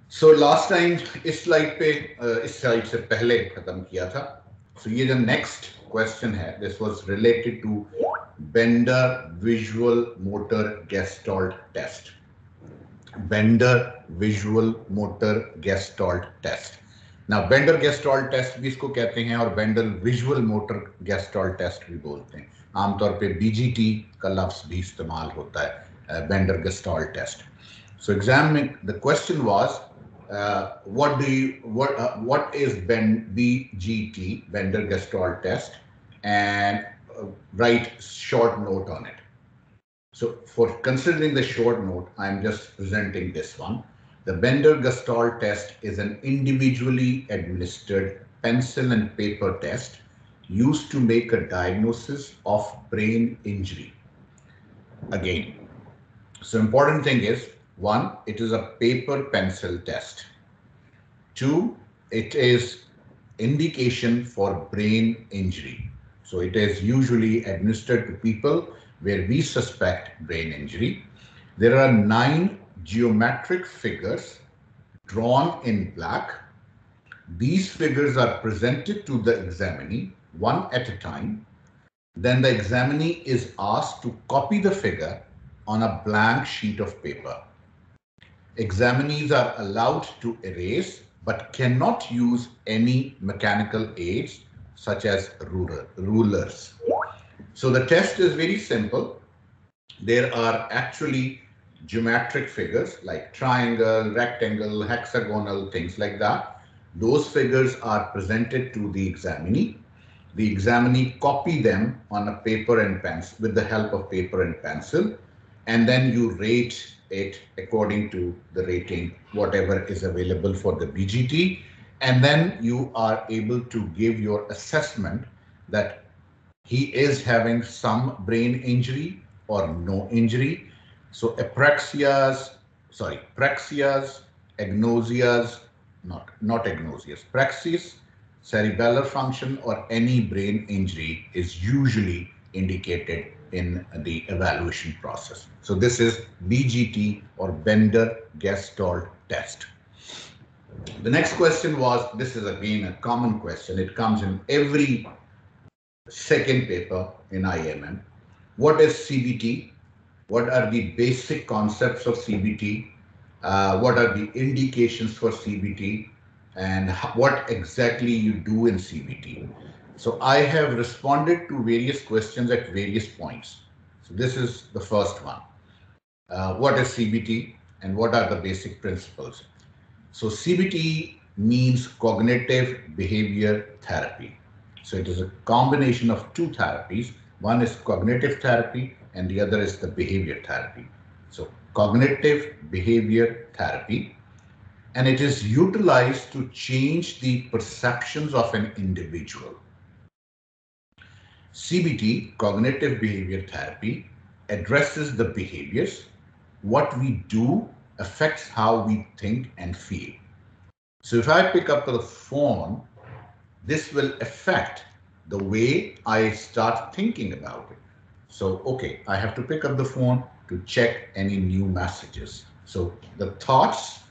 So last time इस slide पे इस स्लाइड से पहले खत्म किया था. So ये जो next question है, this was related to Bender visual motor Gestalt test. Bender visual motor Gestalt test. Now Bender Gestalt test भी इसको कहते हैं और Bender visual motor Gestalt test भी बोलते हैं. आमतौर पे BGT का लफ्ज भी इस्तेमाल होता है Bender Gestalt test. So examining the question was what is BGT Bender Gestalt test and write short note on it. So for considering the short note, I'm just presenting this one. The Bender-Gestalt test is an individually administered pencil and paper test used to make a diagnosis of brain injury. Again, so important thing is, one, it is a paper pencil test. Two, it is indication for brain injury. So it is usually administered to people where we suspect brain injury. There are 9 geometric figures drawn in black. These figures are presented to the examinee one at a time. Then the examinee is asked to copy the figure on a blank sheet of paper. Examinees are allowed to erase but cannot use any mechanical aids such as rulers. So the test is very simple. There are actually geometric figures like triangle, rectangle, hexagonal, things like that. Those figures are presented to the examinee. The examinee copy them on a paper and pencil with the help of paper and pencil, and then you rate it according to the rating, whatever is available for the BGT, and then you are able to give your assessment that he is having some brain injury or no injury. So praxias, agnosias, not agnosias, praxis, cerebellar function or any brain injury is usually indicated in the evaluation process. So this is BGT or Bender-Gestalt test. The next question was, this is again a common question. It comes in every second paper in IMM. What is CBT? What are the basic concepts of CBT? What are the indications for CBT? And what exactly you do in CBT? So I have responded to various questions at various points. So this is the first one. What is CBT and what are the basic principles? So CBT means cognitive behavior therapy. So it is a combination of two therapies. One is cognitive therapy and the other is the behavior therapy. So cognitive behavior therapy, and it is utilized to change the perceptions of an individual. CBT, cognitive behavior therapy, addresses the behaviors. What we do affects how we think and feel. So if I pick up the phone, this will affect the way I start thinking about it. So, okay, I have to pick up the phone to check any new messages. So the thoughts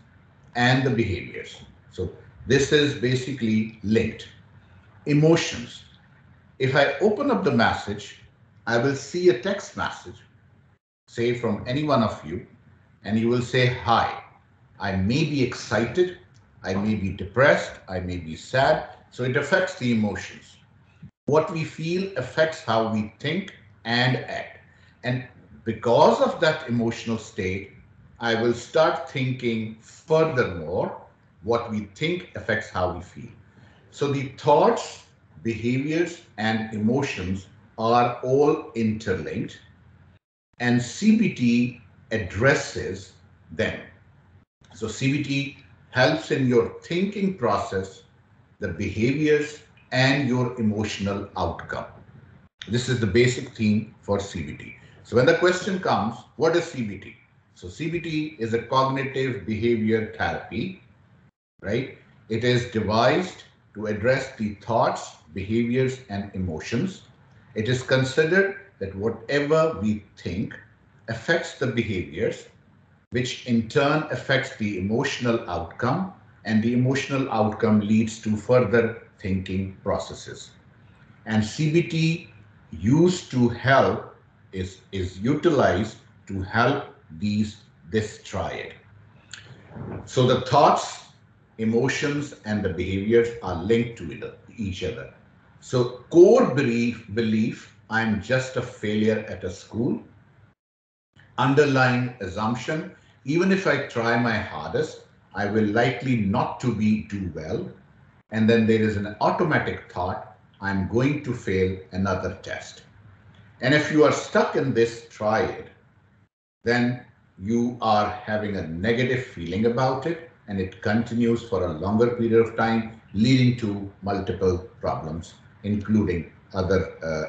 and the behaviors. So this is basically linked. Emotions. If I open up the message, I will see a text message, say from any one of you, and you will say, hi, I may be excited, I may be depressed, I may be sad. So it affects the emotions. What we feel affects how we think and act. And because of that emotional state, I will start thinking furthermore. What we think affects how we feel. So the thoughts, behaviors, and emotions are all interlinked, and CBT addresses them. So CBT helps in your thinking process, the behaviors, and your emotional outcome. This is the basic theme for CBT. So when the question comes, what is CBT? So CBT is a cognitive behavior therapy, right? It is devised to address the thoughts, behaviors, and emotions. It is considered that whatever we think affects the behaviors. which in turn affects the emotional outcome, and the emotional outcome leads to further thinking processes. And CBT used to help is utilized to help this triad. So the thoughts, emotions, and the behaviors are linked to each other. So core belief, I'm just a failure at a school. Underlying assumption, even if I try my hardest, I will likely not to do well. And then there is an automatic thought, I'm going to fail another test. And if you are stuck in this triad, then you are having a negative feeling about it, and it continues for a longer period of time, leading to multiple problems, including other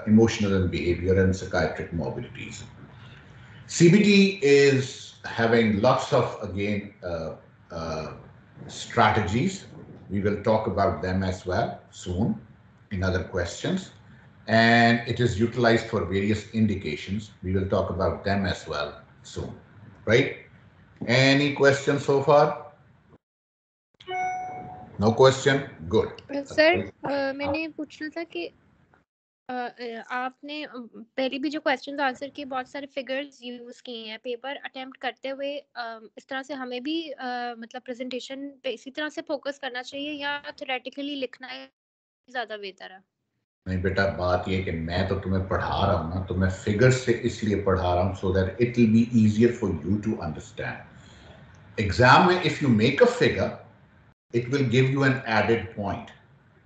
emotional and behavior and psychiatric morbidities. CBT is having lots of, again, strategies. We will talk about them as well soon in other questions. And it is utilized for various indications. We will talk about them as well soon, right? Any questions so far? No question? Good. Sir मैंने पूछना था कि आपने पहले भी जो questions answer किए बहुत सारे फिगर्स यूज किए हैं पेपर अटेम्प्ट करते हुए इस तरह से हमें भी मतलब प्रेजेंटेशन पे इसी तरह से फोकस करना चाहिए या थ्योरेटिकली लिखना ज्यादा बेहतर है? नहीं बेटा, बात ये कि मैं तो तुम्हें पढ़ा रहा हूँ ना, तो मैं फिगर्स से इसलिए पढ़ा रहा हूँ so that it will be easier for you to understand. Exam में if you make a figure, it will give you an added point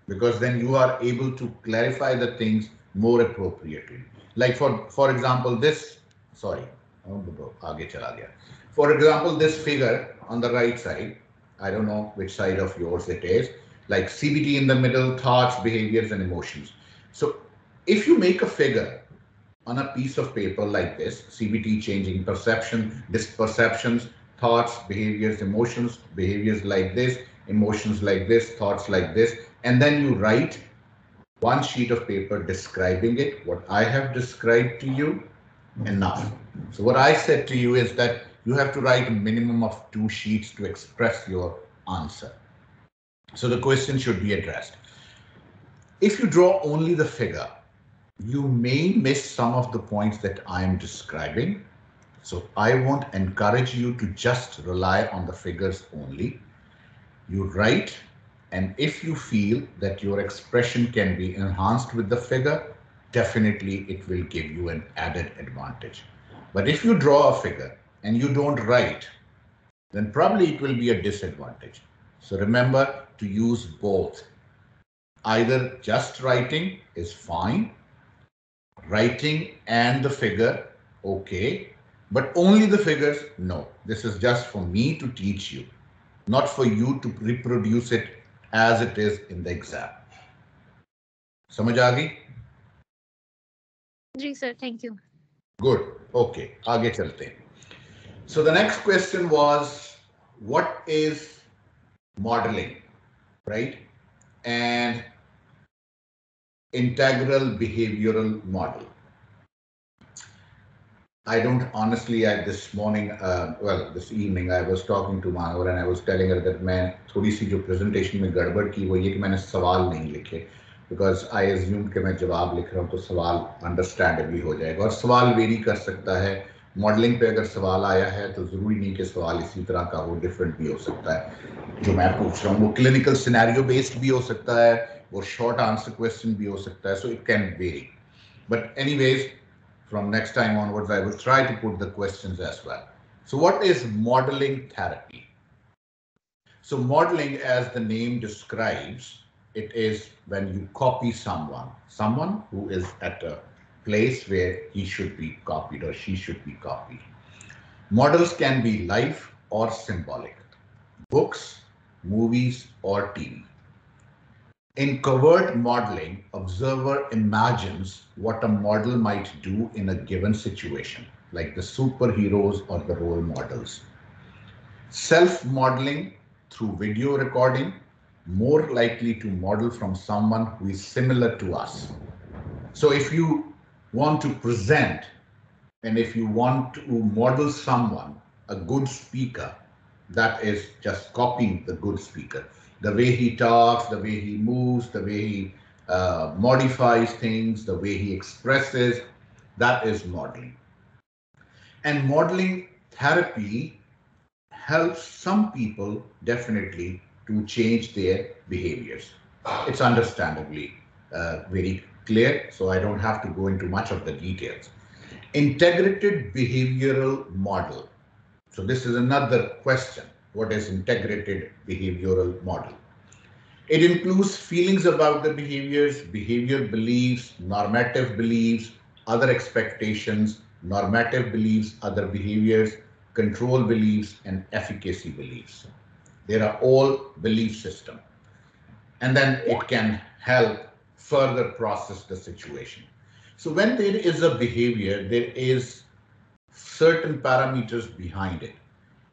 because then you are able to clarify the things more appropriately. Like for example, this, sorry, आगे चला गया. For example, this figure on the right side, I don't know which side of yours it is, like CBT in the middle, thoughts, behaviors, and emotions. So if you make a figure on a piece of paper like this, CBT changing perception, disperceptions, thoughts, behaviors, emotions, behaviors like this, emotions like this, thoughts like this, and then you write one sheet of paper describing it, what I have described to you, enough. So what I said to you is that you have to write a minimum of 2 sheets to express your answer. So the question should be addressed. If you draw only the figure, you may miss some of the points that I am describing. So I won't encourage you to just rely on the figures only. You write, and if you feel that your expression can be enhanced with the figure, definitely it will give you an added advantage. But if you draw a figure and you don't write, then probably it will be a disadvantage. So remember to use both. Either just writing is fine, writing and the figure, okay, but only the figures, no. This is just for me to teach you, not for you to reproduce it as it is in the exam. समझ आ गई? जी sir, thank you. Good. Okay, आगे चलते हैं. So the next question was, what is modeling, right? And integral behavioral model. I don't honestly, this morning, this evening, I was talking to Manavar and I was telling her that मैं थोड़ी सी जो presentation में गड़बड़ की वो ये कि मैंने सवाल नहीं लिखे, because I assumed कि मैं जवाब लिख रहा हूँ तो सवाल understandably हो जाएगा, और सवाल वेरी कर सकता है. मॉडलिंग पे अगर सवाल आया है तो ज़रूरी नहीं कि सवाल इसी तरह का हो, डिफरेंट भी हो सकता है. जो मैं पूछ रहा हूँ वो क्लिनिकल सिनेरियो बेस्ड भी हो सकता है, वो शॉर्ट आंसर क्वेश्चन भी हो सकता है, so it can vary. But anyways, from next time onwards, I will try to put the questions as well. So what is modeling therapy? So modeling, as the name describes, it is when you copy someone who is at a place where he should be copied or she should be copied. Models can be live or symbolic, books, movies, or TV. In covert modeling, observer imagines what a model might do in a given situation, like the superheroes or the role models. Self-modeling through video recording, more likely to model from someone who is similar to us. So if you want to present and if you want to model someone, a good speaker, that is just copying the good speaker. The way he talks, the way he moves, the way he modifies things, the way he expresses, that is modeling. And modeling therapy helps some people definitely to change their behaviors. It's understandably very clear, so I don't have to go into much of the details. Integrated behavioral model. So this is another question. What is integrated behavioral model? It includes feelings about the behaviors, behavior beliefs, normative beliefs, other expectations, normative beliefs, other behaviors, control beliefs, and efficacy beliefs. They are all belief system. And then it can help further process the situation. So when there is a behavior, there is certain parameters behind it.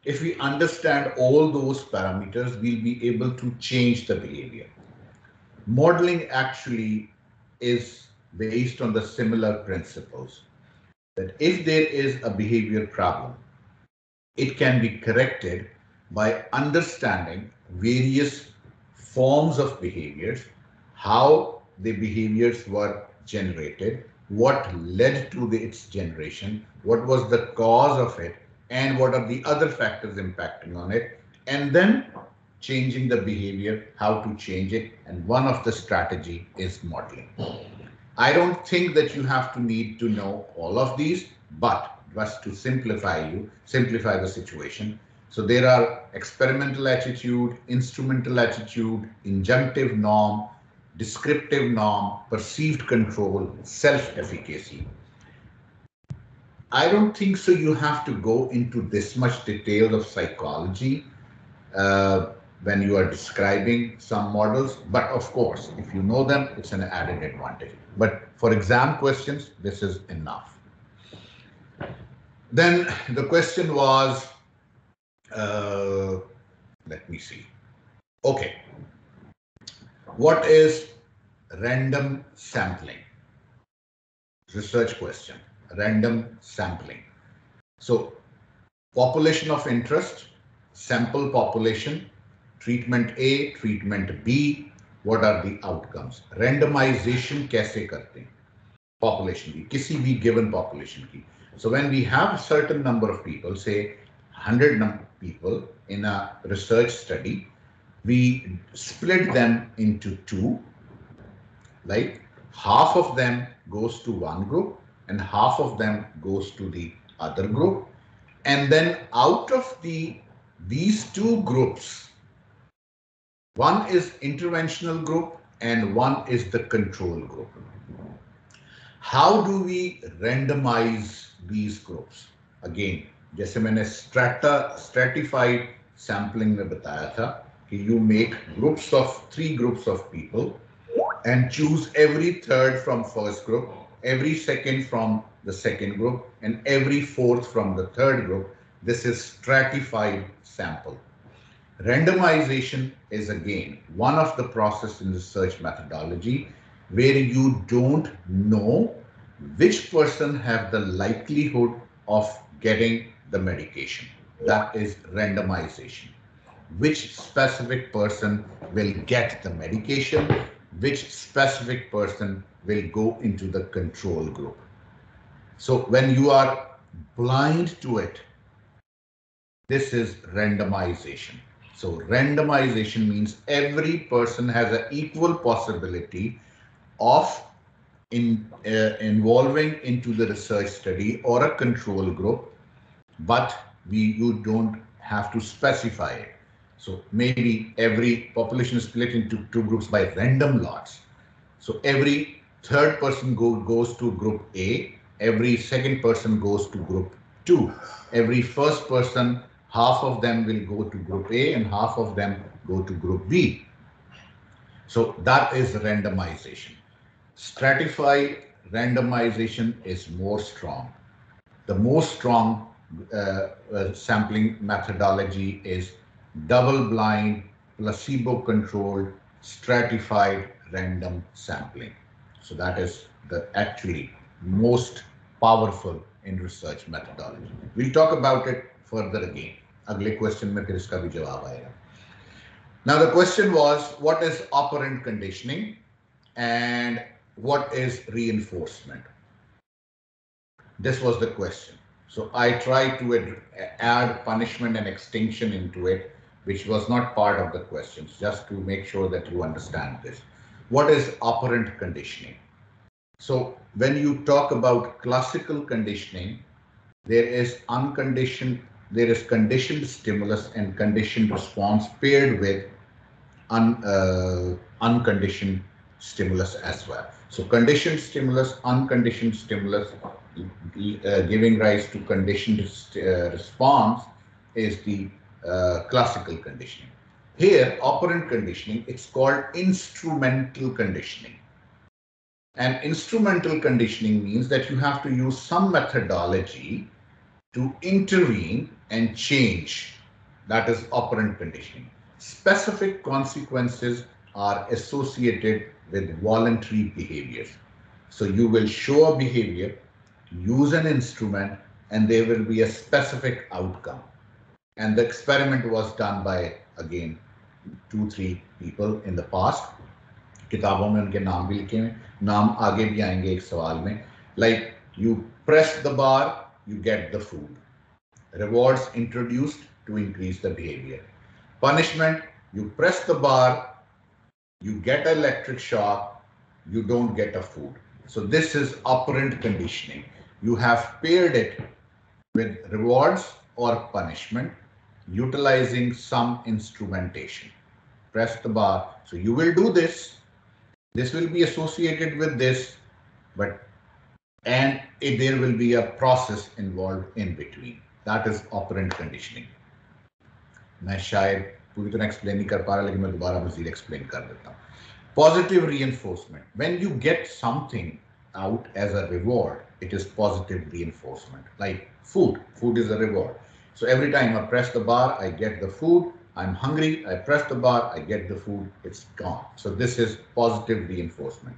If we understand all those parameters, we'll be able to change the behavior. Modeling actually is based on the similar principles that if there is a behavior problem, it can be corrected by understanding various forms of behaviors, how the behaviors were generated, what led to its generation, what was the cause of it, and what are the other factors impacting on it, and then changing the behavior, how to change it, and one of the strategy is modeling. I don't think that you have to need to know all of these, but just to simplify the situation. So there are experimental attitude, instrumental attitude, injunctive norm, descriptive norm, perceived control, self-efficacy. I don't think so you have to go into this much detail of psychology when you are describing some models. But of course, if you know them, it's an added advantage. But for exam questions, this is enough. Then the question was, let me see. Okay. What is random sampling? Research question. Random sampling. So population of interest, sample population, treatment A, treatment B, what are the outcomes? Randomization कैसे करते हैं? Population की, किसी भी given population की. So when we have a certain number of people, say 100 people in a research study, we split them into two, like half of them goes to one group and half of them goes to the other group. And then out of these two groups, one is interventional group and one is the control group. How do we randomize these groups? Again, जैसे मैंने stratified sampling में बताया था कि you make groups of 3 groups of people and choose every third from first group, every second from the second group, and every fourth from the third group. This is stratified sample. Randomization is again one of the process in research methodology where you don't know which person have the likelihood of getting the medication. That is randomization. Which specific person will get the medication, which specific person will go into the control group. So when you are blind to it, this is randomization. So randomization means every person has an equal possibility of involving into the research study or a control group, but you don't have to specify it. So maybe every population is split into two groups by random lots. So every third person goes to group A, every second person goes to group 2. Every first person, half of them will go to group A and half of them go to group B. So that is randomization. Stratified randomization is more strong. The most strong sampling methodology is double-blind, placebo-controlled, stratified random sampling. So that is the actually most powerful in research methodology. We'll talk about it further again. अगले question में फिर इसका भी जवाब आएगा. Now the question was, what is operant conditioning and what is reinforcement? This was the question. So I tried to add punishment and extinction into it, which was not part of the questions, just to make sure that you understand this. What is operant conditioning? So when you talk about classical conditioning, there is conditioned stimulus and conditioned response paired with unconditioned stimulus as well. So conditioned stimulus, unconditioned stimulus, giving rise to conditioned response is the classical conditioning. Here, operant conditioning, it's called instrumental conditioning. And instrumental conditioning means that you have to use some methodology to intervene and change. That is operant conditioning. Specific consequences are associated with voluntary behaviors. So you will show a behavior, use an instrument, and there will be a specific outcome. And the experiment was done by, again, 2-3 people in the past. किताबों में उनके नाम भी लिखे हैं, नाम आगे भी आएंगे एक सवाल में. Like you press the bar, you get the food. Rewards introduced to increase the behavior. Punishment, you press the bar, you get an electric shock, you don't get a food. So this is operant conditioning. You have paired it with rewards or punishment, utilizing some instrumentation. Press the bar. So you will do this. This will be associated with this, and there will be a process involved in between. That is operant conditioning. मैं शायद पूरी तरह explain नहीं कर पा रहा, लेकिन मैं दोबारा मज़ीद एक्सप्लेन कर देता हूँ. Positive reinforcement. When you get something out as a reward, it is positive reinforcement. Like food. Food is a reward. So every time I press the bar, I get the food. I'm hungry, I press the bar, I get the food, it's gone. So this is positive reinforcement.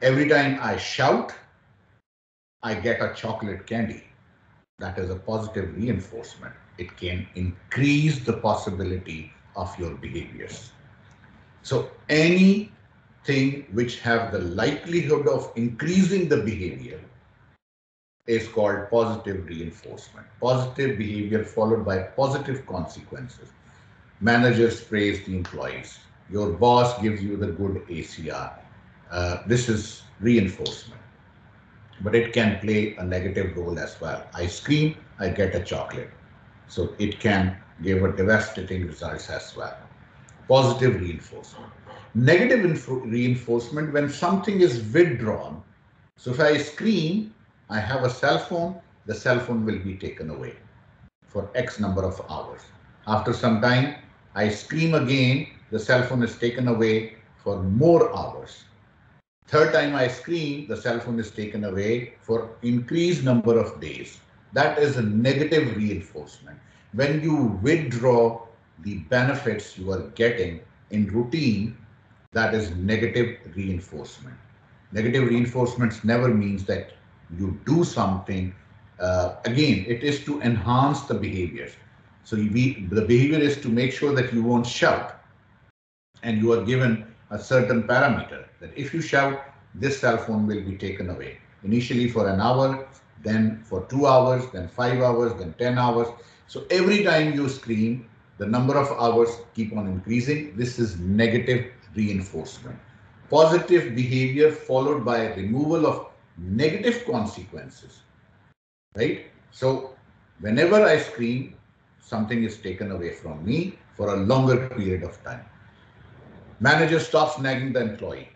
Every time I shout, I get a chocolate candy. That is a positive reinforcement. It can increase the possibility of your behaviors. So anything which have the likelihood of increasing the behavior is called positive reinforcement. Positive behavior followed by positive consequences. Managers praise the employees. Your boss gives you the good ACR. This is reinforcement. But it can play a negative role as well. I scream, I get a chocolate. So it can give a devastating results as well. Positive reinforcement. Negative reinforcement, when something is withdrawn. So if I scream, I have a cell phone, the cell phone will be taken away for X number of hours. After some time, I scream again, the cell phone is taken away for more hours. Third time I scream, the cell phone is taken away for increased number of days. That is a negative reinforcement. When you withdraw the benefits you are getting in routine, that is negative reinforcement. Negative reinforcements never means that you do something. Again, it is to enhance the behaviors. So the behavior is to make sure that you won't shout, and you are given a certain parameter that if you shout, this cell phone will be taken away. Initially for an hour, then for 2 hours, then 5 hours, then 10 hours. So every time you scream, the number of hours keep on increasing. This is negative reinforcement. Positive behavior followed by removal of negative consequences, right? So whenever I scream, something is taken away from me for a longer period of time. Manager stops nagging the employee,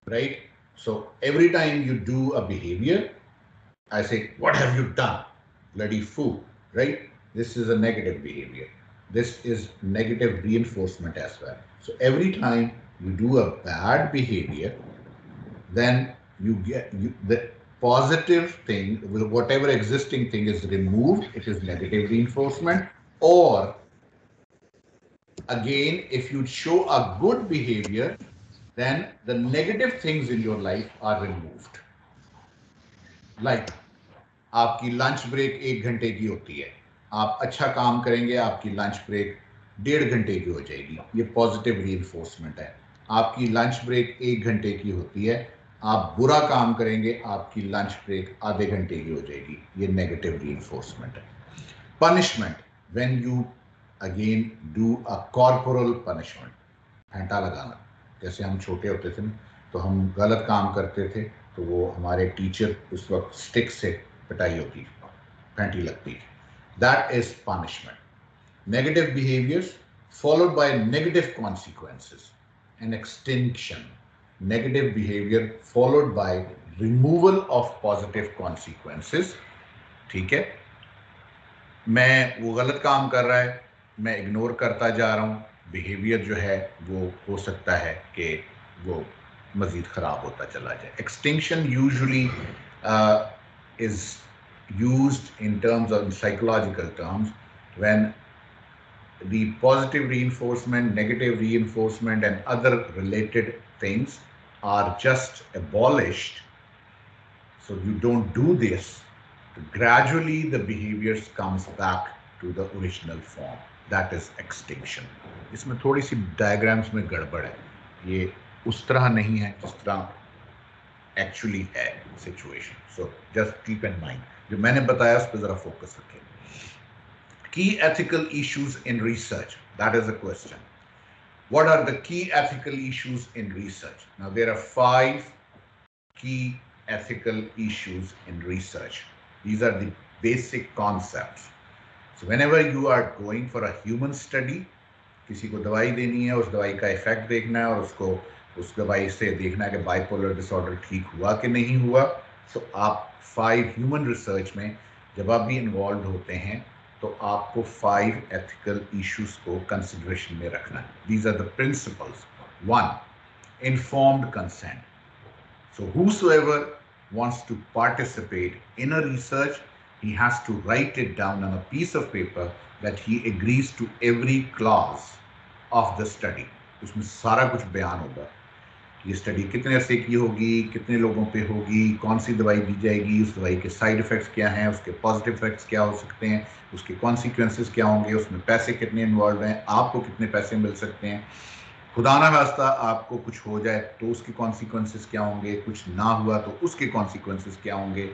right? So every time you do a behavior, I say, what have you done? Bloody fool, right? This is a negative behavior. This is negative reinforcement as well. So every time you do a bad behavior, then you get the positive thing, whatever existing thing is removed, it is negative reinforcement. Or again, if you show a good behavior, then the negative things in your life are removed. Like आपकी lunch break 1 घंटे की होती है, आप अच्छा काम करेंगे, आपकी लंच ब्रेक 1.5 घंटे की हो जाएगी, ये पॉजिटिव रीइंफोर्समेंट है। आपकी लंच ब्रेक 1 घंटे की होती है, आप बुरा काम करेंगे, आपकी लंच ब्रेक आधे घंटे की हो जाएगी, ये नेगेटिव रीइंफोर्समेंट है। Punishment, when you again do a corporal punishment, फेंटा लगाना। जैसे हम छोटे होते थे तो हम गलत काम करते थे तो वो हमारे टीचर उस वक्त स्टिक से पिटाई होती थी, फेंटी लगती थी, that is punishment. Negative behaviors followed by negative consequences and extinction. Negative behavior followed by removal of positive consequences. ठीक है, मैं वो गलत काम कर रहा है, मैं इग्नोर करता जा रहा हूँ, बिहेवियर जो है वो हो सकता है कि वो मजीद खराब होता चला जाए। Extinction usually is used in terms of psychological terms when the positive reinforcement, negative reinforcement, and other related things are just abolished. So you don't do this. Gradually, the behaviors comes back to the original form. That is extinction. इसमें थोड़ी सी diagrams में गड़बड़ है, ये उस तरह नहीं है जिस तरह एक्चुअली है situation. So just keep in mind, जो मैंने बताया उस पर जरा फोकस रखें। Key ethical issues in research, that is the question. What are the key ethical issues in research? Now there are 5 key ethical issues in research. These are the basic concepts. So whenever you are going for a human study, किसी को दवाई देनी है, उस दवाई का effect देखना है और उसको उस दवाई से देखना है कि बाइपोलर डिसऑर्डर ठीक हुआ कि नहीं हुआ। तो आप 5 ह्यूमन रिसर्च में जब आप भी इन्वॉल्व होते हैं तो आपको 5 एथिकल इश्यूज को कंसिडरेशन में रखना है। These are the principles. 1, informed consent. So whosoever wants to participate in a research, he has to write it down on a piece of paper that he agrees to every clause of the study. उसमें सारा कुछ बयान होगा, ये study कितने अरसे की होगी, कितने लोगों पे होगी, कौन सी दवाई दी जाएगी, उस दवाई के साइड इफेक्ट्स क्या हैं, उसके पॉजिटिव इफेक्ट्स क्या हो सकते हैं, उसके कॉन्सिक्वेंसेस क्या होंगे, उसमें पैसे कितने इन्वॉल्व हैं, आपको कितने पैसे मिल सकते हैं, खुदा ना वास्ता आपको कुछ हो जाए तो उसके कॉन्सिक्वेंसेस क्या होंगे, कुछ ना हुआ तो उसके कॉन्सिक्वेंसेस क्या होंगे,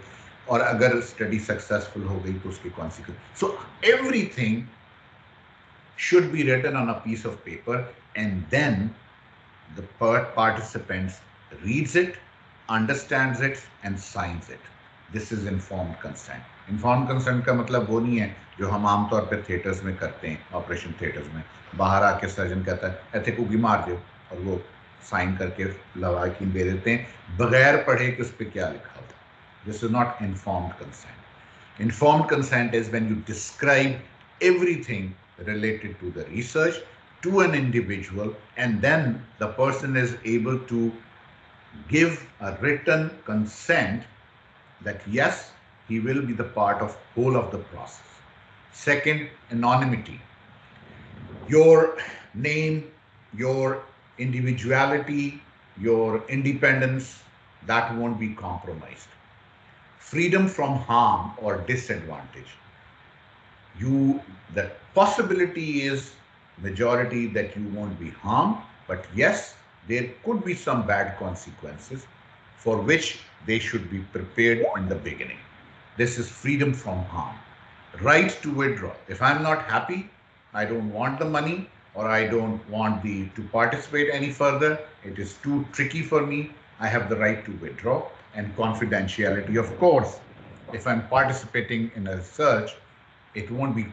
और अगर स्टडी सक्सेसफुल हो गई तो उसके consequence. So everything should be written on a piece of paper, and then the participants reads it, understands it, and signs it. This is informed consent. Informed consent का मतलब वो नहीं है जो हम आमतौर पर थिएटर्स में करते हैं, ऑपरेशन थिएटर्स में बाहर आके सर्जन कहता है ऐसे कुगी मार दो और वो साइन करके लवाकिन दे देते हैं बगैर पढ़े कि उस पर क्या लिखा हुआ। This is not informed consent. Informed consent is when you describe everything related to the research to an individual, and then the person is able to give a written consent that yes, he will be the part of whole of the process. Second, anonymity. Your name, your individuality, your independence, that won't be compromised. Freedom from harm or disadvantage. The possibility is majority that you won't be harmed, but yes, there could be some bad consequences for which they should be prepared in the beginning. This is freedom from harm. Right to withdraw. If I'm not happy, I don't want the money, or I don't want to participate any further, it is too tricky for me, I have the right to withdraw. And confidentiality, of course. If I'm participating in a research, it won't be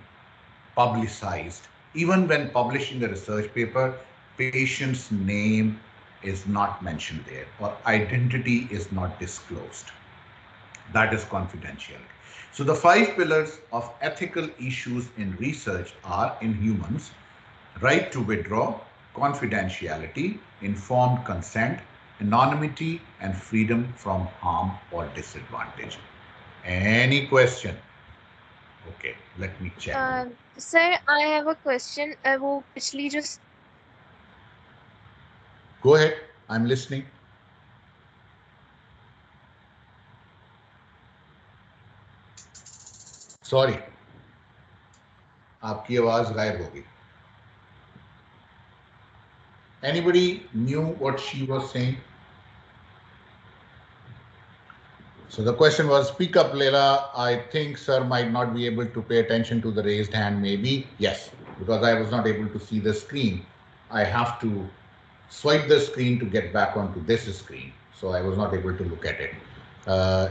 publicized. Even when publishing a research paper, patient's name is not mentioned there or identity is not disclosed. That is confidentiality. So the 5 pillars of ethical issues in research are in humans: right to withdraw, confidentiality, informed consent, anonymity, and freedom from harm or disadvantage. Any question? Okay, let me check. Sir, I have a question. वो पिछली जो Go ahead, I'm listening. Sorry. आपकी आवाज गायब होगी. Anybody knew what she was saying? So the question was, speak up, Leila. I think sir might not be able to pay attention to the raised hand. Maybe yes, because I was not able to see the screen. I have to swipe the screen to get back onto this screen, so I was not able to look at it.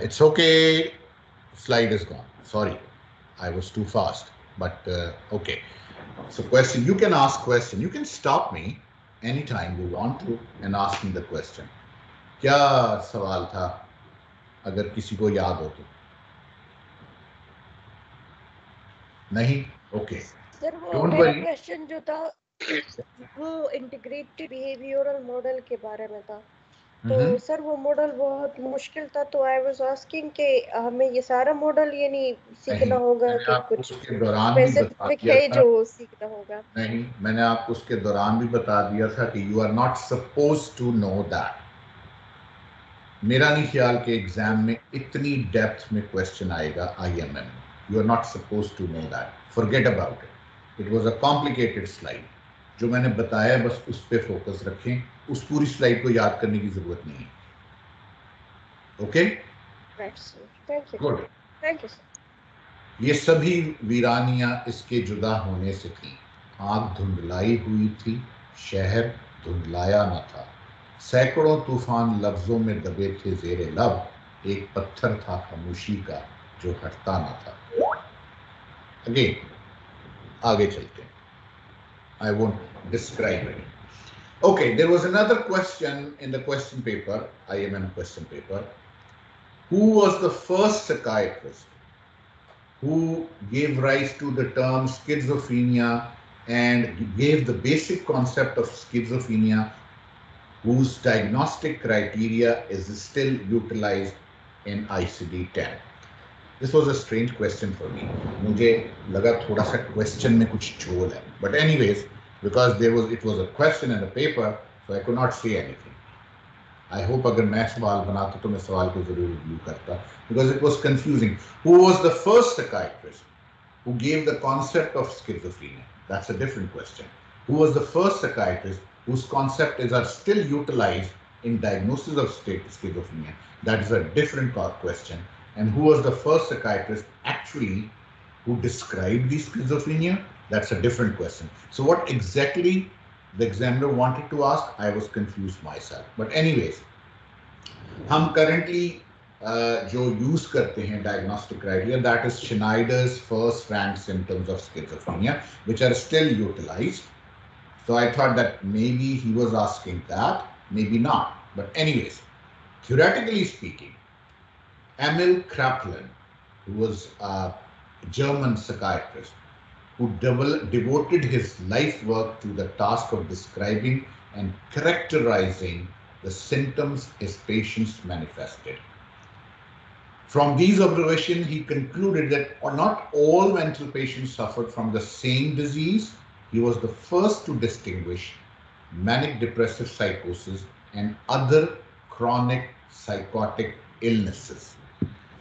It's okay. Slide is gone. Sorry, I was too fast. But okay. So question, you can ask question. You can stop me anytime you want to and ask me the question. क्या सवाल था अगर किसी को याद हो तो? नहीं? Okay. सर वो Don't मेरा worry. क्वेश्चन जो था वो इंटीग्रेटेड बिहेवियरल मॉडल के बारे में था. तो सर वो मॉडल बहुत मुश्किल था, तो आई वाज आस्किंग कि हमें ये सारा मॉडल ये नहीं सीखना होगा मैंने कि आपको कुछ उसके दौरान भी बता स्पेसिफिक दिया है था. जो सीखना होगा. नहीं, मैंने आपको उसके दौरान भी बता दिया था कि you are not suppose to know that. मेरा नहीं ख्याल कि एग्जाम में इतनी डेप्थ में क्वेश्चन आएगा IMM. You are not suppose to know that. Forget about it. It was a complicated slide. जो मैंने बताया बस उस पे फोकस रखें. उस पूरी स्लाइड को याद करने की जरूरत नहीं है. Okay? Right sir, thank you. Good. Thank you sir. ये सभी वीरानियां इसके जुदा होने से थी. आंख धुंधलाई हुई थी, शहर धुंधलाया न था. सैकड़ों तूफान लफ्जों में दबे थे जेरे लब. एक पत्थर था खामोशी का जो हटता न था. अगेन आगे चलते हैं. I won't describe it. Okay, there was another question in the question paper, IMM question paper. Who was the first psychiatrist who gave rise to the term schizophrenia and gave the basic concept of schizophrenia, whose diagnostic criteria is still utilized in ICD-10? This was a strange question for me. मुझे लगा थोड़ा सा question में कुछ झोल है. But anyways, because it was a question in the paper, so I could not say anything. I hope अगर मैं सवाल बनाता तो मैं सवाल को जरूर रिव्यू करता, because it was confusing. Who was the first psychiatrist who gave the concept of schizophrenia? That's a different question. Who was the first psychiatrist whose concepts are still utilized in diagnosis of schizophrenia? That is a different question. And who was the first psychiatrist actually who described the schizophrenia? That's a different question. So what exactly the examiner wanted to ask, I was confused myself. But anyways, हम currently जो use करते हैं diagnostic criteria, that is Schneider's first rank symptoms of schizophrenia, which are still utilized. So I thought that maybe he was asking that, maybe not. But anyways, theoretically speaking, Emil Kraepelin, who was a German psychiatrist, who devoted his life work to the task of describing and characterizing the symptoms his patients manifested. From these observations, he concluded that not all mental patients suffered from the same disease. He was the first to distinguish manic depressive psychosis and other chronic psychotic illnesses.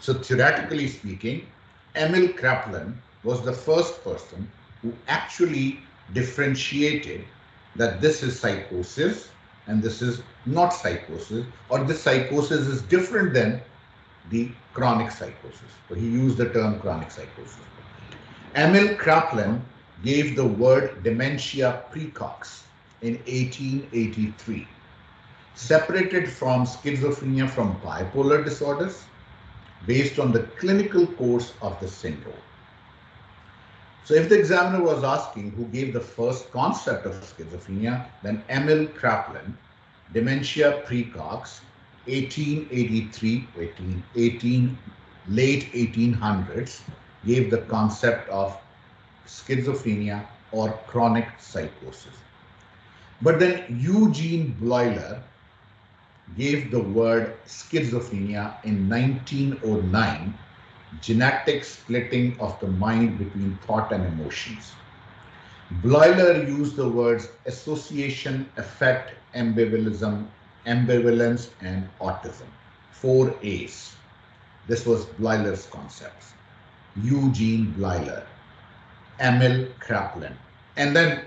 So theoretically speaking, Emil Kraepelin was the first person who actually differentiated that this is psychosis and this is not psychosis, or this psychosis is different than the chronic psychosis. So he used the term chronic psychosis. Emil Kraepelin gave the word dementia praecox in 1883, separated from schizophrenia from bipolar disorders based on the clinical course of the syndrome. So if the examiner was asking who gave the first concept of schizophrenia, then Emil Kraepelin, dementia praecox, 1883, late 1800s, gave the concept of schizophrenia or chronic psychosis. But then Eugene Bleuler gave the word schizophrenia in 1909, genetic splitting of the mind between thought and emotions. Bleuler used the words association, affect, ambivalence, and autism. 4 A's. This was Bleuler's concepts. Eugene Bleuler. Emil Kraepelin. And then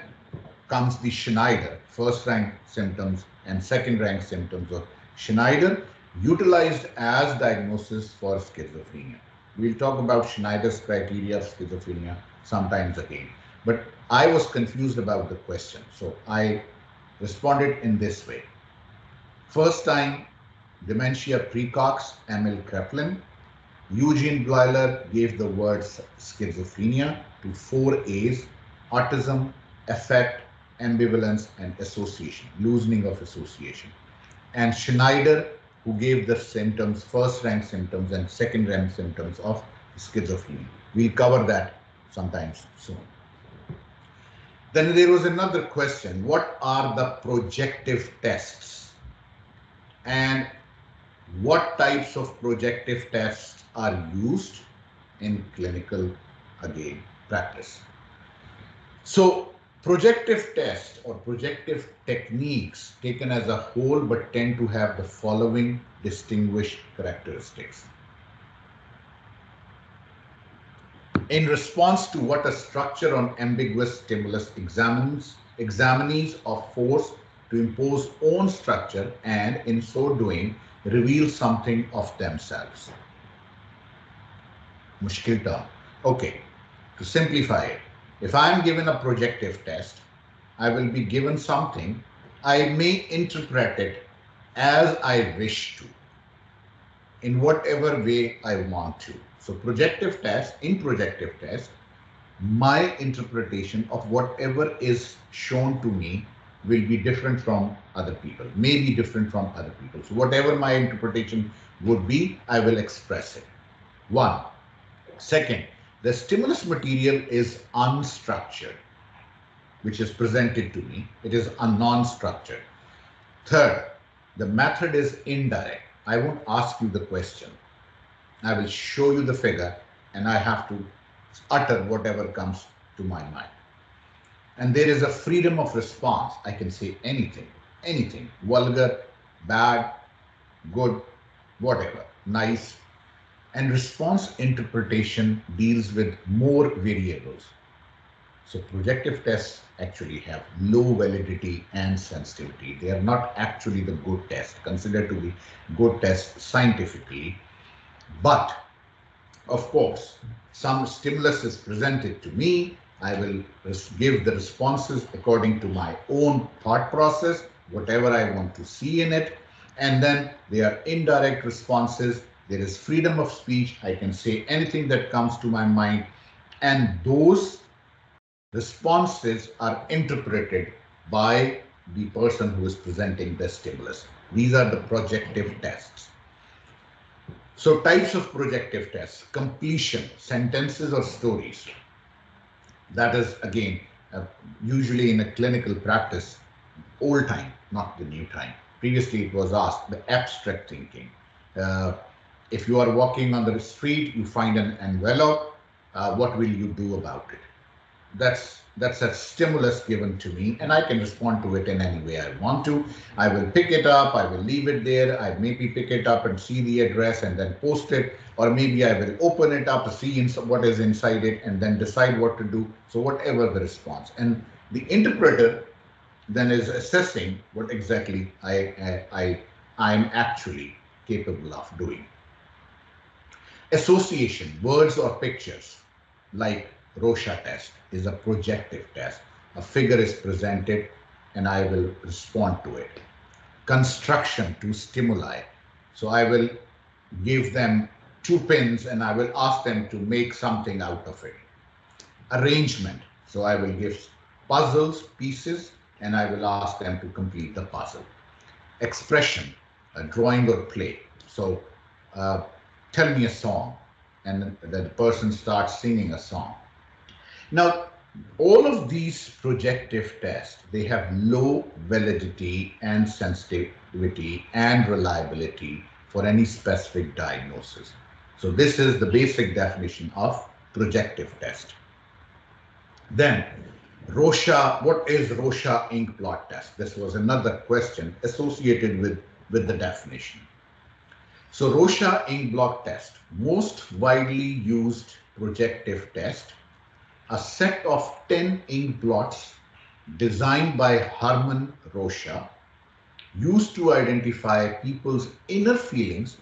comes the Schneider, first rank symptoms and second rank symptoms of Schneider, utilized as diagnosis for schizophrenia. We'll talk about Schneider's criteria of schizophrenia sometimes again. But I was confused about the question, so I responded in this way. First time, dementia precox, Emil Kraepelin. Eugene Bleuler gave the words schizophrenia to 4 A's: autism, affect, ambivalence, and association, loosening of association. And Schneider, who gave the symptoms, first rank symptoms and second rank symptoms of schizophrenia. We'll cover that sometimes soon. Then there was another question: what are the projective tests? And what types of projective tests are used in clinical, again, practice? So projective tests or projective techniques taken as a whole but tend to have the following distinguished characteristics. In response to what a structure on ambiguous stimulus examinees are forced to impose own structure and in so doing reveal something of themselves. Mushkil term. Okay, to simplify it, if I am given a projective test, I will be given something. I may interpret it as I wish to, in whatever way I want to. So projective test, in projective test, my interpretation of whatever is shown to me will be different from other people, may be different from other people. So whatever my interpretation would be, I will express it. One. Second, the stimulus material is unstructured, which is presented to me. It is a non-structured. Third, the method is indirect. I won't ask you the question. I will show you the figure and I have to utter whatever comes to my mind. And there is a freedom of response. I can say anything, vulgar, bad, good, whatever, nice. And response interpretation deals with more variables. So projective tests actually have low validity and sensitivity. They are not actually the good test, considered to be good tests scientifically. But of course, some stimulus is presented to me. I will give the responses according to my own thought process, whatever I want to see in it. And then there are indirect responses. There is freedom of speech. I can say anything that comes to my mind. And those responses are interpreted by the person who is presenting the stimulus. These are the projective tests. So types of projective tests: completion, sentences or stories. That is, again, usually in a clinical practice, old time, not the new time. Previously it was asked, the abstract thinking. If you are walking on the street, you find an envelope, what will you do about it? That's a stimulus given to me, and I can respond to it in any way I want to. I will pick it up, I will leave it there, I maybe pick it up and see the address and then post it, or maybe I will open it up to see what is inside it and then decide what to do. So whatever the response. And the interpreter then is assessing what exactly I'm actually capable of doing. Association, words or pictures, like Rorschach test is a projective test. A figure is presented and I will respond to it. Construction, to stimuli. So I will give them 2 pins and I will ask them to make something out of it. Arrangement. So I will give puzzles, pieces, and I will ask them to complete the puzzle. Expression, a drawing or play. So tell me a song, and the person starts singing a song. Now, all of these projective tests, they have low validity and sensitivity and reliability for any specific diagnosis. So this is the basic definition of projective test. Then, Rorschach, what is Rorschach ink blot test? This was another question associated with the definition. So Rorschach ink blot test, most widely used projective test, a set of 10 ink blots designed by Herman Rocha, used to identify people's inner feelings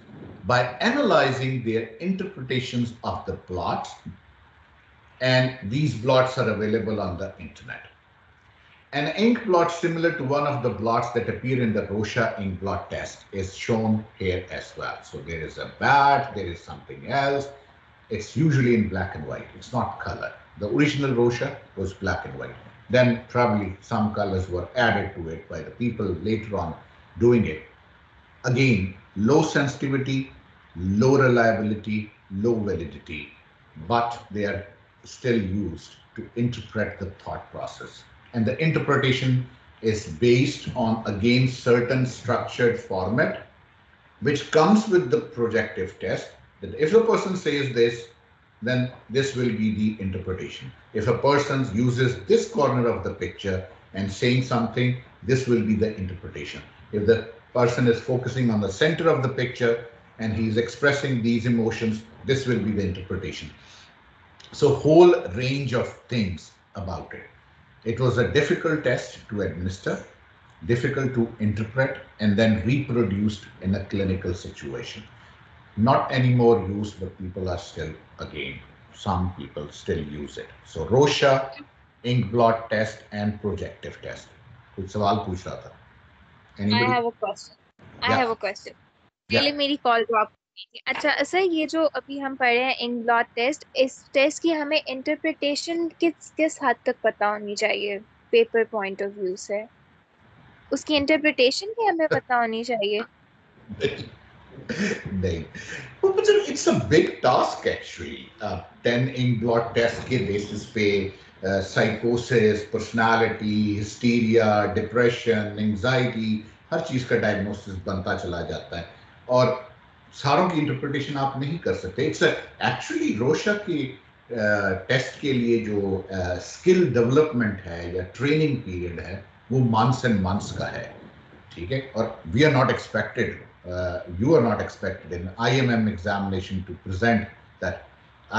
by analyzing their interpretations of the blots, and these blots are available on the internet. An ink blot similar to one of the blots that appear in the Rocha ink blot test is shown here as well. So there is a bat, there is something else. It's usually in black and white. It's not color. The original Rocha was black and white. Then probably some colors were added to it by the people later on doing it. Again, low sensitivity, low reliability, low validity, but they are still used to interpret the thought process. And the interpretation is based on, again, certain structured format, which comes with the projective test, that if a person says this, then this will be the interpretation. If a person uses this corner of the picture and saying something, this will be the interpretation. If the person is focusing on the center of the picture and he's expressing these emotions, this will be the interpretation. So whole range of things about it. It was a difficult test to administer, difficult to interpret, and then reproduced in a clinical situation. Not anymore used, but people are still, again, some people still use it. So Rocha, ink blot test and projective test. कुछ सवाल पूछ रहा था? I have a question. I have a question. पहले मेरी call drop थी. अच्छा sir, ये जो अभी हम पढ़ रहे हैं इंक ब्लॉट टेस्ट, इस टेस्ट की हमें इंटरप्रिटेशन किस हद तक पता होनी चाहिए पेपर पॉइंट ऑफ व्यू से? उसकी इंटरप्रिटेशन भी हमें पता होनी चाहिए? नहीं, it's a big task actually. 10 ink blot test के basis पे psychosis, personality, hysteria, depression, anxiety, हर चीज का डायग्नोसिस बनता चला जाता है और सारों की इंटरप्रिटेशन आप नहीं कर सकते. इट्स एक्चुअली रोशा के टेस्ट के लिए जो स्किल डेवलपमेंट है या ट्रेनिंग पीरियड है वो मंथ्स एंड मंथ्स का है, ठीक है. और we are not expected, you are not expected in IMM examination to present that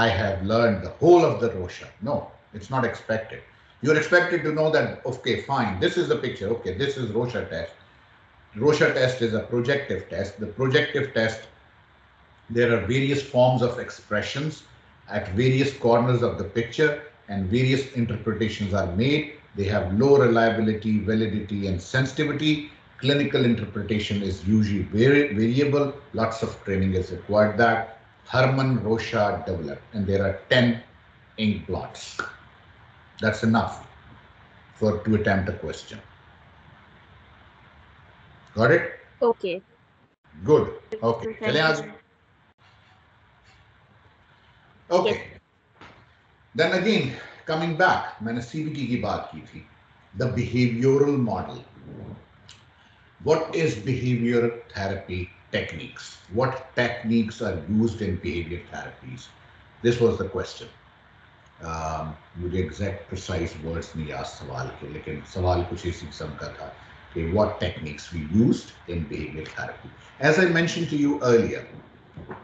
I have learned the whole of the Rocha. No, it's not expected. You're expected to know that, okay, fine, this is the picture, okay, this is Rocha test. Rocha test is a projective test. The projective test, there are various forms of expressions at various corners of the picture and various interpretations are made. They have low reliability, validity, and sensitivity. Clinical interpretation is usually very variable. Lots of training is required. That Herman Rocha developed, and there are 10 ink blots. That's enough to attempt a question. Got it? Okay. Good. Okay. चलें आगे. Okay. Then again, coming back, मैंने CBT की बात की थी. The behavioral model. What is behavior therapy techniques? What techniques are used in behavior therapies? This was the question. मुझे exact precise words नहीं याद सवाल के, लेकिन सवाल कुछ इसी किस्म का था कि what techniques we used in behavior therapy. As I mentioned to you earlier,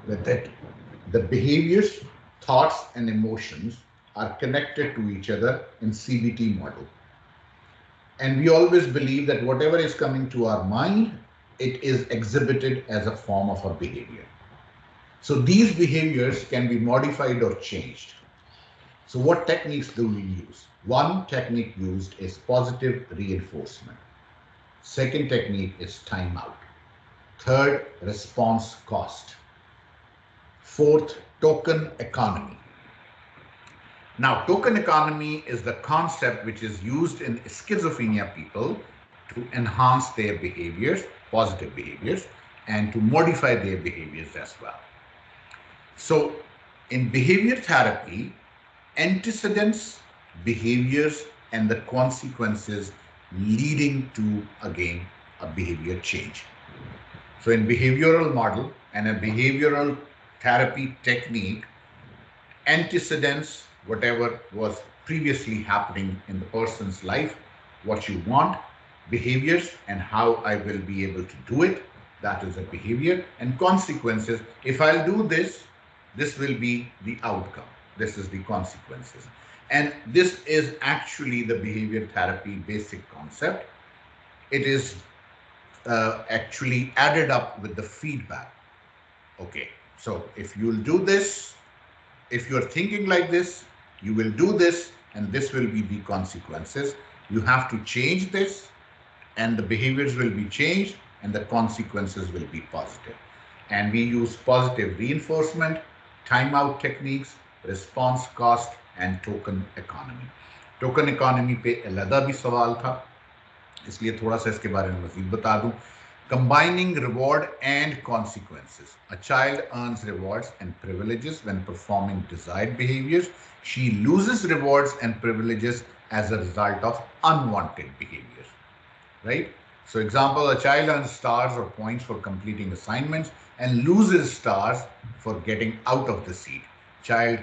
that the behaviors, thoughts, and emotions are connected to each other in CBT model. And we always believe that whatever is coming to our mind, it is exhibited as a form of a behavior. So these behaviors can be modified or changed. So what techniques do we use? One technique used is positive reinforcement. Second technique is timeout. Third, response cost. Fourth, token economy. Now, token economy is the concept which is used in schizophrenia people to enhance their behaviors, positive behaviors, and to modify their behaviors as well. So, in behavior therapy, antecedents, behaviors, and the consequences leading to, again, a behavior change. So, in behavioral model and a behavioral therapy technique, antecedents, whatever was previously happening in the person's life, what you want, behaviors, and how I will be able to do it, that is a behavior, and consequences. If I'll do this, this will be the outcome. This is the consequences. And this is actually the behavior therapy basic concept. It is actually added up with the feedback. Okay, so if you'll do this, if you're thinking like this, you will do this, and this will be the consequences. You have to change this, and the behaviors will be changed, and the consequences will be positive. And we use positive reinforcement, timeout techniques, response cost, and token economy. Token economy पे अलहदा भी सवाल था, इसलिए थोड़ा सा इसके बारे में मजीद बता दूं. Combining reward and consequences. A child earns rewards and privileges when performing desired behaviors. She loses rewards and privileges as a result of unwanted behaviors. Right? So example, a child earns stars or points for completing assignments and loses stars for getting out of the seat. Child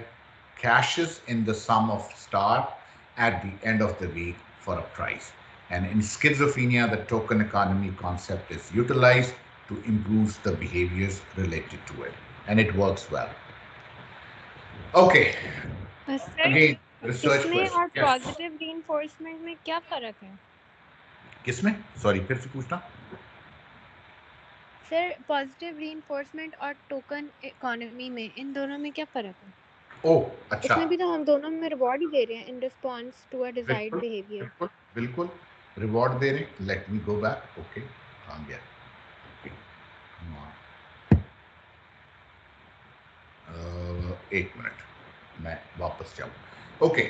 cashes in the sum of star at the end of the week for a prize. And in schizophrenia, the token economy concept is utilized to improve the behaviors related to it. And it works well. Okay. Again, research इसमें और question. Positive reinforcement में क्या फर्क है? किसमें? Sorry, फिर से पूछना. सर, पॉजिटिव रीइंफोर्समेंट और टोकन इकोनॉमी में, इन दोनों में क्या फर्क है? ओह, अच्छा. इसमें भी तो हम दोनों में रिवॉर्ड ही दे रहे हैं in response to a desired behaviour. बिल्कुल, बिल्कुल रिवॉर्ड दे रहे. Let me go back. Okay, आ गया. एक मिनट, मैं वापस जाऊं. Okay,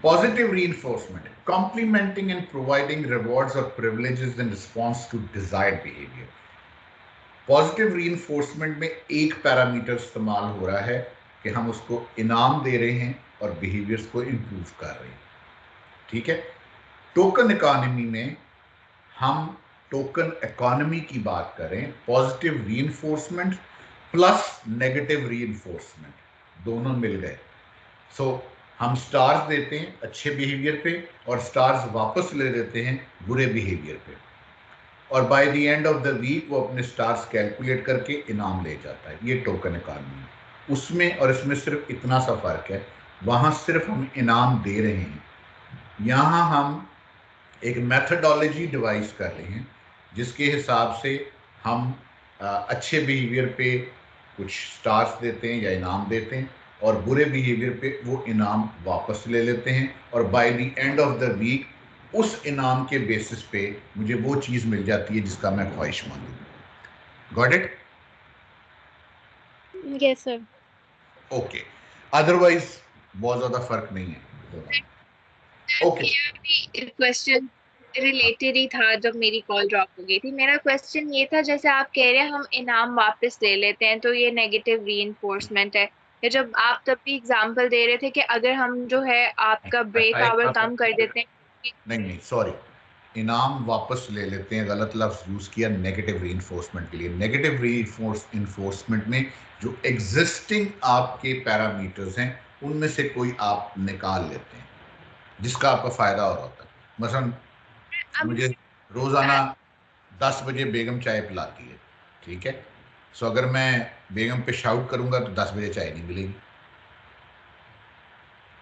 positive reinforcement, complimenting and providing rewards or privileges in response to desired behavior. Positive reinforcement में एक पैरामीटर इस्तेमाल हो रहा है कि हम उसको इनाम दे रहे हैं और बिहेवियर्स को इम्प्रूव कर रहे हैं. ठीक है. टोकन इकोनॉमी में हम टोकन इकोनॉमी की बात करें, positive reinforcement plus negative reinforcement दोनों मिल गए. सो हम स्टार्स देते हैं अच्छे बिहेवियर पे और स्टार्स वापस ले लेते हैं बुरे बिहेवियर पे, और by the end of the week वो अपने स्टार्स कैलकुलेट करके इनाम ले जाता है. ये टोकन इकोनॉमी. उसमें और इसमें सिर्फ इतना सा फर्क है, वहां सिर्फ हम इनाम दे रहे हैं, यहाँ हम एक मेथडोलॉजी डिवाइस कर रहे हैं जिसके हिसाब से हम अच्छे बिहेवियर पे कुछ स्टार्स देते हैं या इनाम देते हैं, और बुरे बिहेवियर पे वो इनाम वापस ले लेते हैं, और by the end of the week उस इनाम के बेसिस पे मुझे वो चीज मिल जाती है जिसका मैं ख्वाहिशमंद हूं. Got it? Yes sir. Okay, otherwise बहुत ज्यादा फर्क नहीं है. ओके, क्वेश्चन रिलेटेड ही था जब मेरी कॉल ड्रॉप हो गई थी. मेरा क्वेश्चन ये था, जैसे आप कह रहे हैं हम इनाम वापस ले लेते हैं तो ये नेगेटिव रीइंफोर्समेंट है. या जब आप तब भी एग्जांपल दे रहे थे कि अगर हम जो है आपका ब्रेक आवर कम कर देते हैं. नहीं सॉरी, इनाम वापस ले लेते हैं, गलत लफ्ज यूज किया नेगेटिव रीइंफोर्समेंट के लिए. नेगेटिव रीइंफोर्समेंट में जो एग्जिस्टिंग आपके पैरामीटर्स हैं उनमें से कोई आप निकाल लेते हैं जिसका आपका फायदा हो रहा होता है. मसलन मुझे रोजाना 10 बजे बेगम चाय पिलाती है, ठीक है. सो अगर मैं बेगम पे शाउट करूंगा तो 10 बजे चाय नहीं मिलेगी.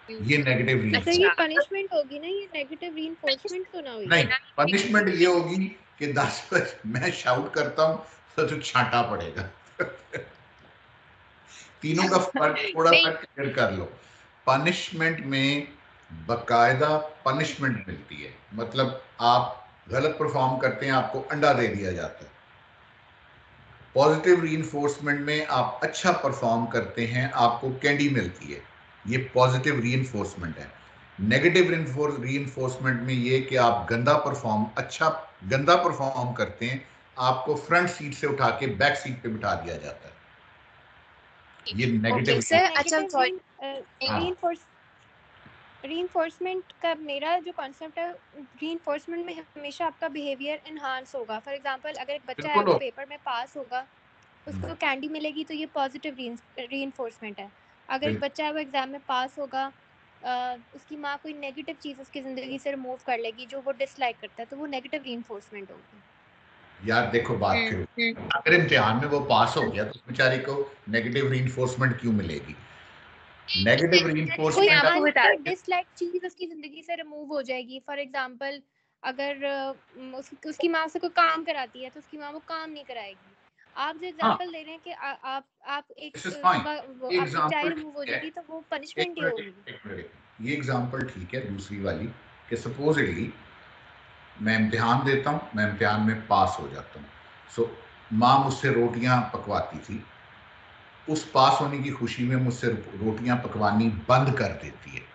ये नेगेटिव रीइंफोर्समेंट. ये पनिशमेंट होगी ना, ये नेगेटिव रीइंफोर्समेंट तो ना होगी. नहीं, पनिशमेंट ये होगी कि 10 बजे मैं शाउट करता हूं तो छांटा पड़ेगा. तीनों का फर्क थोड़ा सा क्लियर कर लो. पनिशमेंट में बकायदा पनिशमेंट मिलती है, मतलब आप गलत परफॉर्म करते हैं आपको अंडा दे दिया जाता है. पॉजिटिव रीइंफोर्समेंट में आप अच्छा परफॉर्म करते हैं आपको कैंडी मिलती है. ये पॉजिटिव रीइंफोर्समेंट है. नेगेटिव रीइंफोर्समेंट में ये कि आप गंदा परफॉर्म करते हैं आपको फ्रंट सीट से उठा के बैक सीट पे बिठा दिया जाता है. ये नेगेटिव. अच्छा, रीइंफोर्समेंट का मेरा जो कॉन्सेप्ट है, रीइंफोर्समेंट में हमेशा आपका बिहेवियर एनहांस होगा. फॉर एग्जांपल अगर एक बच्चा है वो पेपर में पास होगा, उसको कैंडी मिलेगी तो ये पॉजिटिव रीइंफोर्समेंट है. अगर एक बच्चा है वो एग्जाम में पास होगा, उसकी माँ कोई नेगेटिव चीज उसकी जिंदगी से रिमूव कर लेगी जो वो डिसलाइक करता है, तो वो नेगेटिव रीइंफोर्समेंट होगी. यार देखो बात अगर इम्तिहान में वो पास हो गया तो बेचारे को नेगेटिव रीइंफोर्समेंट क्यों मिलेगी? नेगेटिव कोई रीइंफोर्समेंट आपको बता अनवांटेड देती हूँ। डिसलाइक चीज उसकी जिंदगी से रिमूव हो जाएगी। फॉर एग्जांपल अगर उसकी माँ से कोई काम कराती है तो उसकी माँ वो काम नहीं कराएगी। आप जो एग्जांपल दे रहे हैं कि आप एक दिस इज फाइन, सुबह आपकी चाय एग्जांपल रिमूव हो ठीक है, जाएगी तो वो एक पनिशमेंट ही मिनट होगी। एक मिनट, ये एग्जांपल ठीक है दूसरी वाली कि सपोजली मैं इम्तिहान देता हूँ, मैं इम्तिहान में पास हो जाता हूँ, सो माँ मुझसे रोटियां पकवाती थी, उस पास होने की खुशी में मुझसे रोटियां पकवानी बंद कर देती है।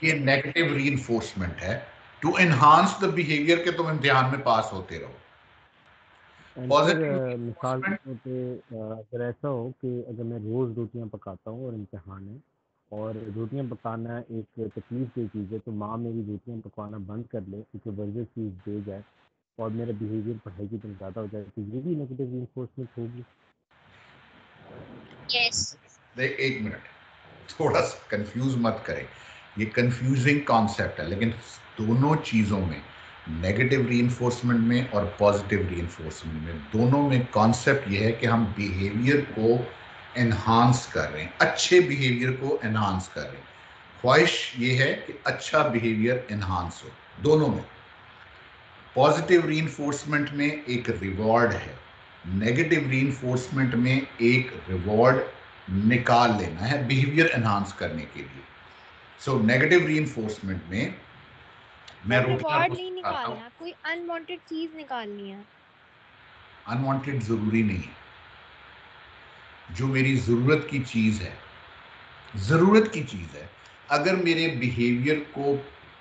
ये नेगेटिव रीइंफोर्समेंट है टू एनहांस द बिहेवियर के तुम इम्तिहान में पास होते रहो। पॉजिटिव मिसाल के तौर पे अगर ऐसा हो कि अगर मैं रोज़ रोटियां पकाता हूँ और इम्तिहान है और रोटियां पकाना एक तकलीफ की चीज़ है, तो माँ मेरी रोटियां पकाना बंद कर ले, क्योंकि वर्जिश चीज़ दे जाए और मेरा बिहेवियर पढ़ाई की तरफ ज़्यादा हो जाए, तो ये भी नेगेटिव रीइंफोर्समेंट होगी। यस एक मिनट, थोड़ा सा कंफ्यूज मत करें, ये कंफ्यूजिंग कॉन्सेप्ट है, लेकिन दोनों चीज़ों में, नेगेटिव रीइंफोर्समेंट में और पॉजिटिव रीइंफोर्समेंट में, दोनों में कॉन्सेप्ट ये है कि हम बिहेवियर को एनहांस कर रहे हैं, अच्छे बिहेवियर को एनहांस कर रहे हैं। ख्वाहिश ये है कि अच्छा बिहेवियर एनहांस हो। दोनों में पॉजिटिव रीइंफोर्समेंट में एक रिवॉर्ड है, नेगेटिव रीइंफोर्समेंट में एक रिवॉर्ड निकाल लेना है बिहेवियर एनहांस करने के लिए। सो नेगेटिव रीइंफोर्समेंट में मैं रोटियां रिवॉर्ड रोज नहीं खाता हूं, निकालना, कोई अनवांटेड चीज निकालनी है। अनवांटेड जरूरी नहीं है, जो मेरी जरूरत की चीज है, जरूरत की चीज है, अगर मेरे बिहेवियर को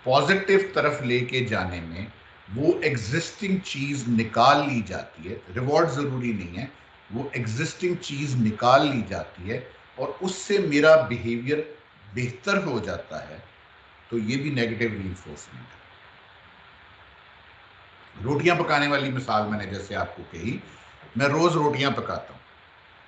पॉजिटिव तरफ लेके जाने में वो एग्जिस्टिंग चीज निकाल ली जाती है, रिवॉर्ड जरूरी नहीं है, वो एग्जिस्टिंग चीज निकाल ली जाती है और उससे मेरा बिहेवियर बेहतर हो जाता है, तो ये भी नेगेटिव रीइंफोर्समेंट है। रोटियां पकाने वाली मिसाल मैंने जैसे आपको कही, मैं रोज रोटियां पकाता हूं,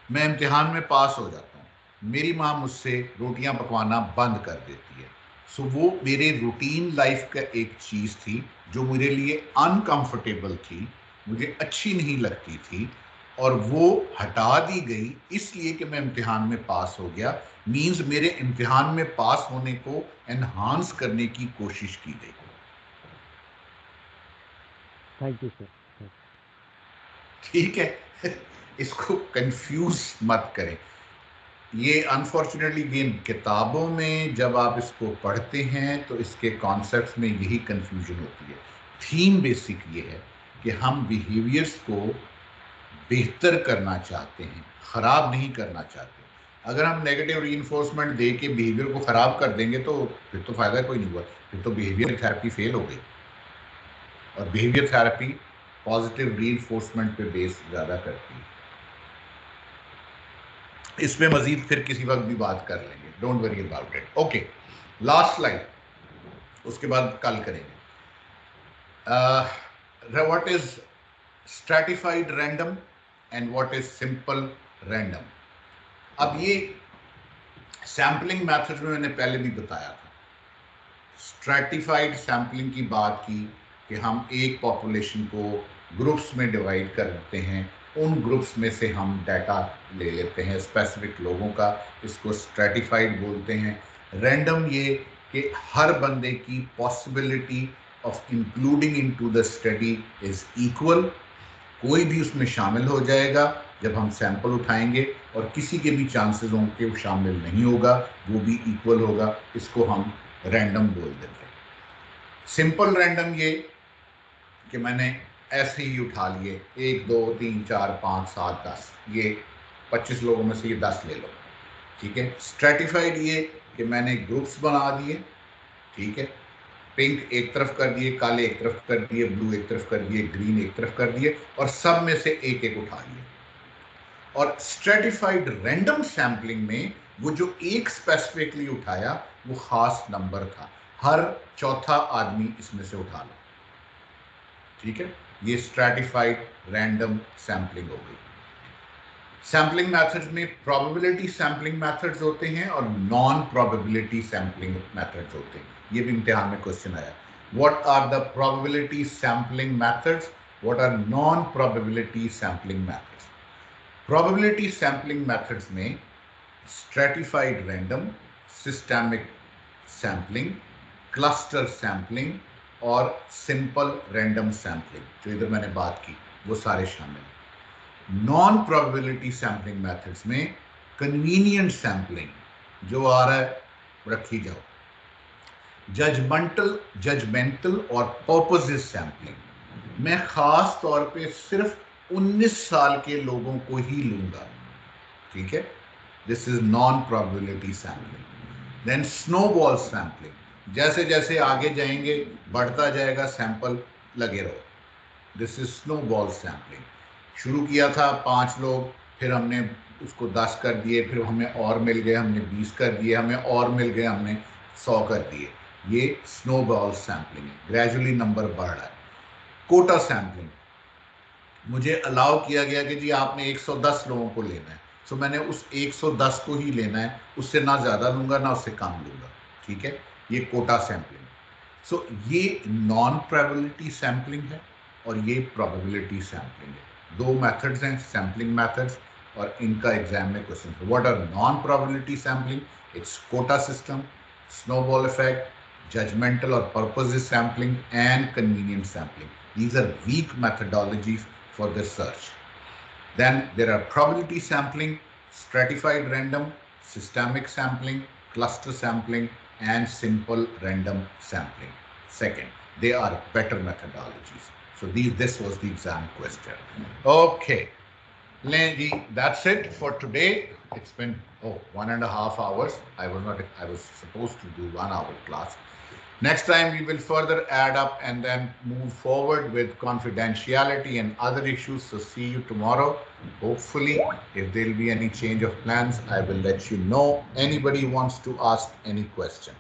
मैं इम्तिहान में पास हो जाता हूं, मेरी माँ मुझसे रोटियां पकवाना बंद कर देती है। सो वो मेरे रूटीन लाइफ का एक चीज थी जो मेरे लिए अनकंफर्टेबल थी, मुझे अच्छी नहीं लगती थी, और वो हटा दी गई इसलिए कि मैं इम्तिहान में पास हो गया। मींस मेरे इम्तिहान में पास होने को एनहांस करने की कोशिश की गई। Thank you sir. ठीक है, इसको कंफ्यूज मत करें। ये अनफॉर्चुनेटली गेम किताबों में जब आप इसको पढ़ते हैं तो इसके कॉन्सेप्ट्स में यही कंफ्यूजन होती है। थीम बेसिक ये है कि हम बिहेवियर्स को बेहतर करना चाहते हैं, खराब नहीं करना चाहते। अगर हम नेगेटिव रीइंफोर्समेंट दे के बिहेवियर को खराब कर देंगे तो फिर तो फायदा कोई नहीं हुआ, फिर तो बिहेवियर थेरेपी फेल हो गई। और बिहेवियर थेरेपी पॉजिटिव रीइंफोर्समेंट पे बेस ज्यादा करती है। इस पे मजीद फिर किसी वक्त भी बात कर लेंगे, don't worry about it. Okay, last slide, उसके बाद कल करेंगे। What is stratified random and what is simple random. अब ये सैम्पलिंग मेथड में मैंने पहले भी बताया था। स्ट्रैटिफाइड सैम्पलिंग की बात की कि हम एक पॉपुलेशन को ग्रुप्स में डिवाइड कर देते हैं, उन ग्रुप्स में से हम डाटा ले लेते हैं स्पेसिफिक लोगों का, इसको स्ट्रैटिफाइड बोलते हैं। रैंडम ये कि हर बंदे की possibility of including into the study is equal, कोई भी उसमें शामिल हो जाएगा जब हम सैंपल उठाएंगे, और किसी के भी चांसेस होंगे वो शामिल नहीं होगा, वो भी इक्वल होगा, इसको हम रैंडम बोल देते हैं। सिंपल रैंडम ये कि मैंने ऐसे ही उठा लिए 1 2 3 4 5 7 10, ये 25 लोगों में से ये 10 ले लो, ठीक है। स्ट्रैटिफाइड ये कि मैंने ग्रुप्स बना दिए, ठीक है, पिंक एक तरफ कर दिए, काले एक तरफ कर दिए, ब्लू एक तरफ कर दिए, ग्रीन एक तरफ कर दिए, और सब में से एक एक उठा लिए। और स्ट्रैटिफाइड रैंडम सैम्पलिंग में वो जो एक स्पेसिफिकली उठाया वो खास नंबर था, हर चौथा आदमी इसमें से उठा लो, ठीक है। ये स्ट्रैटिफाइड रैंडम सैम्पलिंग हो गई। सैम्पलिंग मेथड्स में प्रोबेबिलिटी सैम्पलिंग मेथड्स होते हैं और नॉन प्रोबेबिलिटी सैम्पलिंग मेथड्स होते हैं। ये भी इम्तिहान में क्वेश्चन आया, what are the probability sampling methods, what are non probability sampling methods. Probability sampling methods में stratified random, systemic sampling, cluster sampling और सिंपल रैंडम सैम्पलिंग, जो इधर मैंने बात की वो सारे शामिल हैं। नॉन प्रोबेबिलिटी सैम्पलिंग मेथड्स में कन्वीनियंट सैम्पलिंग जो आ रहा है रखी जाओ, जजमेंटल और पर्पसेस सैम्पलिंग मैं खास तौर पे सिर्फ 19 साल के लोगों को ही लूंगा, ठीक है, this is non probability sampling. Then snowball sampling, जैसे जैसे आगे जाएंगे बढ़ता जाएगा सैंपल, लगे रहो, दिस इज स्नोबॉल सैम्पलिंग। शुरू किया था 5 लोग, फिर हमने उसको 10 कर दिए, फिर हमें और मिल गए, हमने 20 कर दिए, हमें और मिल गए, हमने 100 कर दिए। ये स्नोबॉल सैम्पलिंग है, ग्रेजुअली नंबर बढ़ रहा है। कोटा सैम्पलिंग, मुझे अलाउ किया गया कि जी आपने 110 लोगों को लेना है, सो मैंने उस 110 को ही लेना है, उससे ना ज़्यादा लूंगा ना उससे कम लूंगा, ठीक है, ये कोटा सैम्पलिंग। सो ये नॉन प्रोबेबिलिटी सैम्पलिंग है और ये प्रोबेबिलिटी सैम्पलिंग है। 2 मेथड्स हैं सैम्पलिंग मेथड्स, और इनका एग्जाम में क्वेश्चन है। What are non probability sampling? It's quota system, snowball effect, judgmental or purposive sampling, and convenient sampling. These are weak methodologies for this search. Then there are probability sampling, stratified random, systemic sampling, cluster sampling, and simple random sampling. Second, they are better methodologies. So this was the exam question. Okay. Lenji, that's it for today. It's been 1.5 hours. I was supposed to do 1 hour class. Next time we will further add up and then move forward with confidentiality and other issues. So see you tomorrow. Hopefully, if there will be any change of plans, I will let you know. Anybody wants to ask any question?